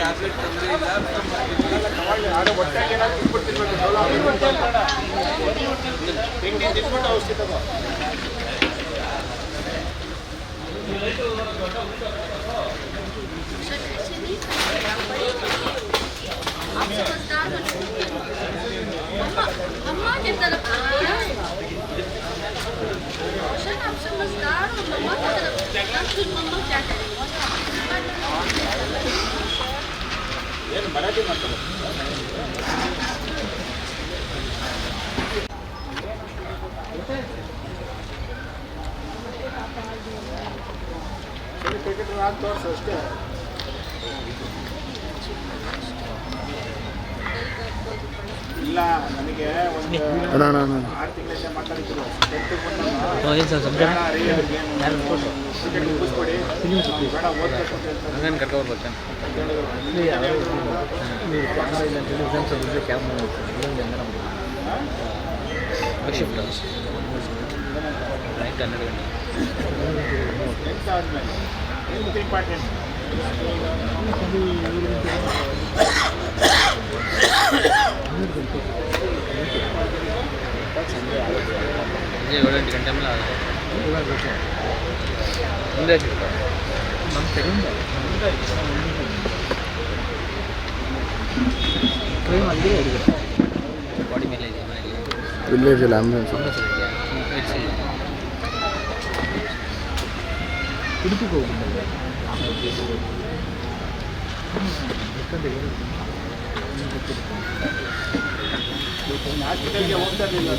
अम्मा की तरफ रोशन आप समझदार हो, मम्मा की तरफ फिर मम्मा क्या करेंगे? मराठी माध्यम ಅಷ್ಟೇ. ಇಲ್ಲ ನನಗೆ ಒಂದು 6 ತಿಂಗಳಿಂದ ಮಾತಾಡ್ತಿದ್ರು ಇಂಪಾರ್ಟೆಂಟ್ ये 7 ಗಂಟೆ ಮೇಲೆ ಮುಂದೆ ನಮ್ಮ ತೆಗೆದು ಟ್ರೈನ್ ಅಲ್ಲಿ ಬಾಡಿ ಮೇಲೆ ಇದೆ ವಿಲೇಜ್ ಅಲ್ಲಿ ಆಂಬುಲೆನ್ಸ್ ಉಡುಪಿಗೆ ಹೋಗಿದ್ದೆ ಹಾಸ್ಪಿಟಲ್ಗೆ ಹೋಗ್ತಾ ಇರಲಿಲ್ಲ.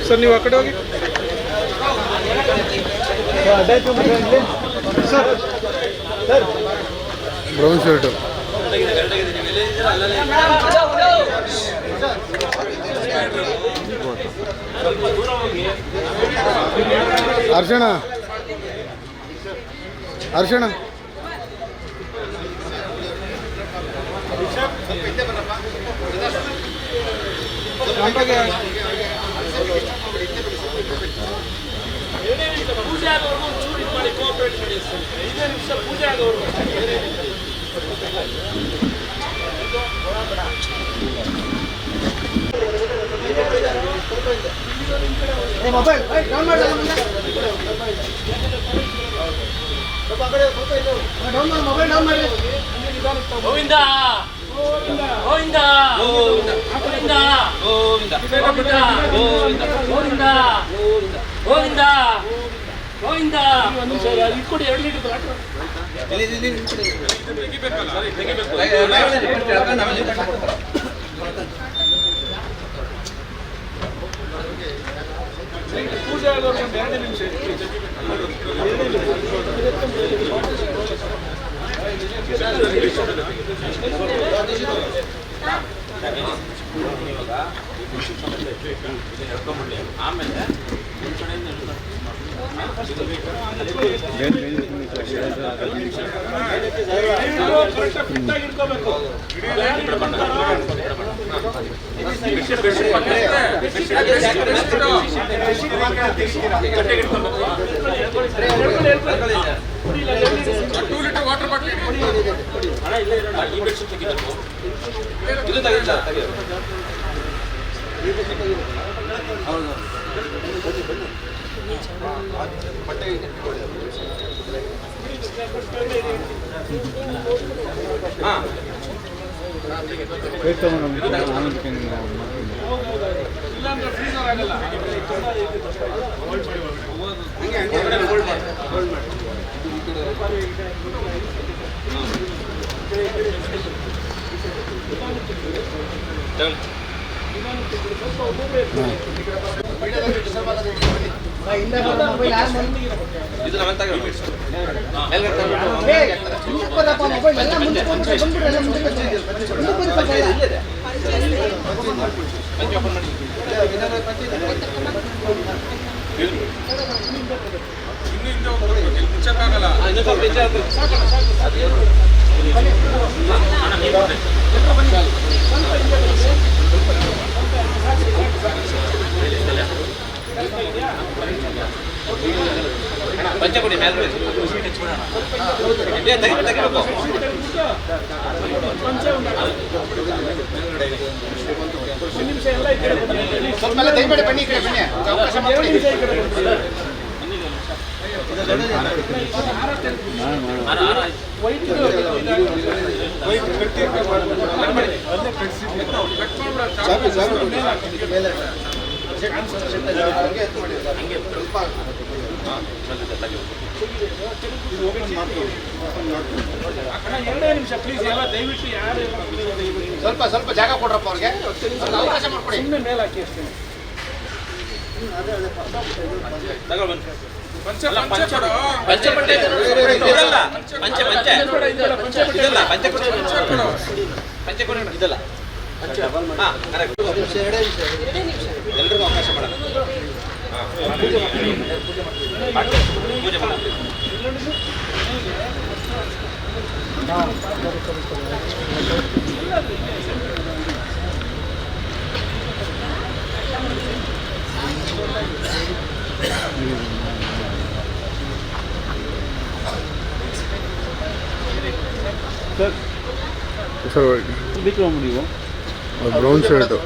ಸರ್ ನೀವು ಆ ಕಡೆ ಹೋಗಿ ಸರ್ ಬ್ರೌನ್ ಶರ್ಟ್ ಅರ್ಶಣ ಅರ್ಶಣ ಪೂಜೆ ಆಗೋರ್ಗು ಚೂರಿ ಮಾಡಿ ಕೋಆಪರೇಟ್ ಮಾಡಿ 5 ನಿಮಿಷ ಪೂಜೆ ಆಗೋರ್ಗು ಮೊಬೈಲ್ ಡೌನ್ ಮಾಡಿ ಮೊಬೈಲ್ ಡೌನ್ ಮಾಡಿ ಗೋವಿಂದ ಗೋವಿಂದ ಗೋವಿಂದ ಗೋವಿಂದ ಗೋವಿಂದ ಗೋವಿಂದ ಗೋವಿಂದ ಗೋವಿಂದ ಗೋವಿಂದ ಇಟ್ಕೊಡಿ 2 ಲೀಟರ್ ಪೂಜೆ ಆಮೇಲೆ ವಾಟರ್ ಬಾಟಲ್ ಇದು ತೆಗೆದ ಹೌದು ಹಾಂ ಇಲ್ಲಾಂದ್ರೆ ಫ್ರೀಸರ್ ಆಗಲ್ಲ. ಇದು ನಮ್ಮ ತಗೊಂಡು ಮುಚ್ಚಕ್ಕಾಗಲ್ಲ. ಪಂಚಪುಡಿ ಮೇಲೆ ತೆಗಿಬೇಕು. ಸ್ವಲ್ಪ ತೆಗಿಬೇಡಿ, ಬನ್ನಿ ಈ ಕಡೆ ಬನ್ನಿ, ಅವಕಾಶ ಮಾಡಿಕೊಡಿ. ಸ್ವಲ್ಪ ಸ್ವಲ್ಪ ಜಾಗ ಕೊಡ್ರಪ್ಪ ಅವ್ರಿಗೆ, ಅವಕಾಶ ಮಾಡ್ಕೊಡಿ. ಮೇಲೆ ಹಾಕಿ ಅಷ್ಟೇ. ಎಲ್ರಿಗೂ ಅವಕಾಶ ಮಾಡೋಣ. ಪೂಜೆ ಮಾಡೋಣ. ಸರ್ ಬ್ರೌನ್ ಶರ್ಟು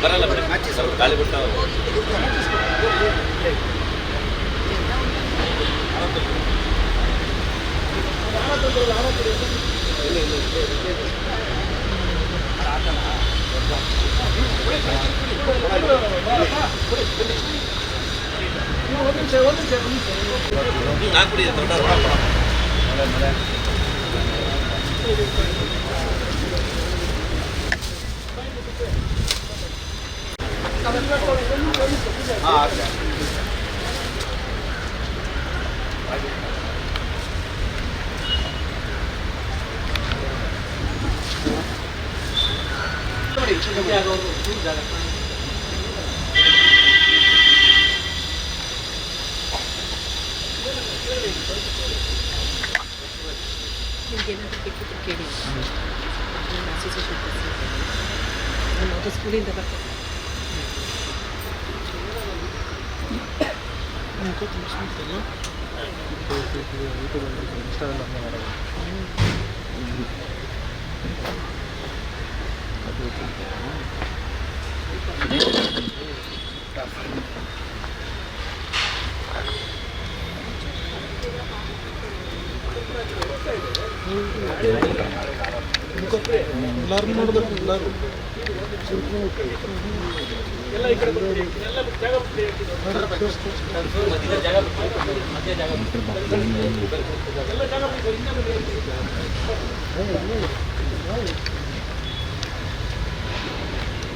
ಬರಲ್ಲ ಬಿಡಿ, ಸ್ವಲ್ಪ ಗಾಳಿ ಬಿಟ್ಟು ನಾಲ್ಕು ದೊಡ್ಡ ನಿಮಗೇನಾದರೂ ಬೇಕಿತ್ತು ಕೇಳಿ, ನಾನು ಅಸೋಸಿಯೇಷನ್ ನಾನು ಅದು ಸ್ಕೂಲಿಂದ ಬರ್ತೇನೆ. ಎಲ್ಲರೂ ನೋಡ್ಬೇಕು ಎಲ್ಲರೂ